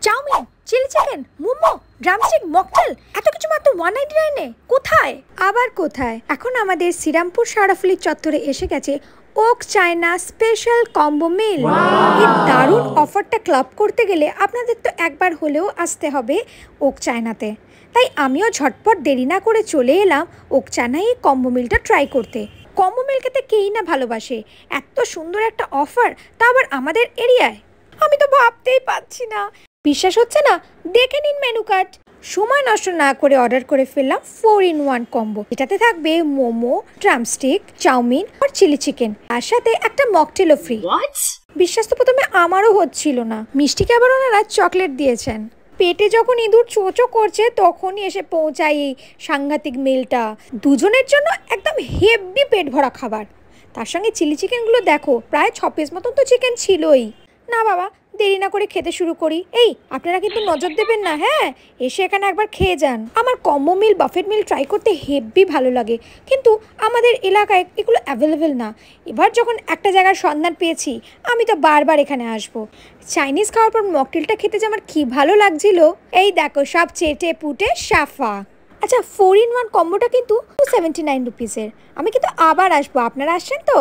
Chowmein, chilli chicken, momo, drumstick, mocktail, এত কিছু মাত্র 199 এ। কোথায়? আবার কোথায়? এখন আমাদের শ্রীরামপুর শেওড়াফুলি চত্বরে এসে গেছে ওক চায়না স্পেশাল কম্বো মিল। এই দারুণ অফারটা ক্লাব করতে গেলে আপনাদের তো একবার হলেও আসতে হবে ওক চায়নাতে। তাই আমিও ঝটপট দেরি না করে চলে এলাম ওক চায়নায় এই কম্বো মিলটা ট্রাই করতে। কম্বো মিল খেতে কেই না ভালোবাসে, এত সুন্দর একটা অফার, তা আবার আমাদের এরিয়ায়। আমি তো ভাবতেই পাচ্ছি না, বিশ্বাস হচ্ছে না। দেখে নিন মেনু কার্ড। সময় নষ্ট না করে অর্ডার করে ফেললাম 4-in-1 কম্বো। এটাতে থাকবে মোমো, ড্রামস্টিক, চাউমিন আর চিলি চিকেন, আর সাথে একটা মকটেলও ফ্রি। বিশ্বাস তো প্রথমে আমারও হচ্ছিল না। মিষ্টিকে আবার ওনারা চকলেট দিয়েছেন। পেটে যখন ইঁদুর চোচো করছে তখনই এসে পৌঁছায় এই সাংঘাতিক মিলটা। দুজনের জন্য একদম হেভি পেট ভরা খাবার। তার সঙ্গে চিলি চিকেনগুলো দেখো, প্রায় 6 পিস মতন তো চিকেন ছিলই। না বাবা, দেরি না করে খেতে শুরু করি। এই আপনারা কিন্তু নজর দেবেন না, হ্যাঁ? এসে এখানে একবার খেয়ে যান। আমার কম্বো মিল, বাফেট মিল ট্রাই করতে হেভি ভালো লাগে, কিন্তু আমাদের এলাকায় এগুলো অ্যাভেলেবেল না। এবার যখন একটা জায়গার সন্ধান পেয়েছি, আমি তো বারবার এখানে আসবো। চাইনিজ খাওয়ার পর মকটেলটা খেতে যে আমার কী ভালো লাগছিল। এই দেখো, সব চেটে পুটে সাফা। আচ্ছা, 4-in-1 কম্বোটা কিন্তু 279 রুপিসের। আমি কিন্তু আবার আসবো, আপনারা আসছেন তো?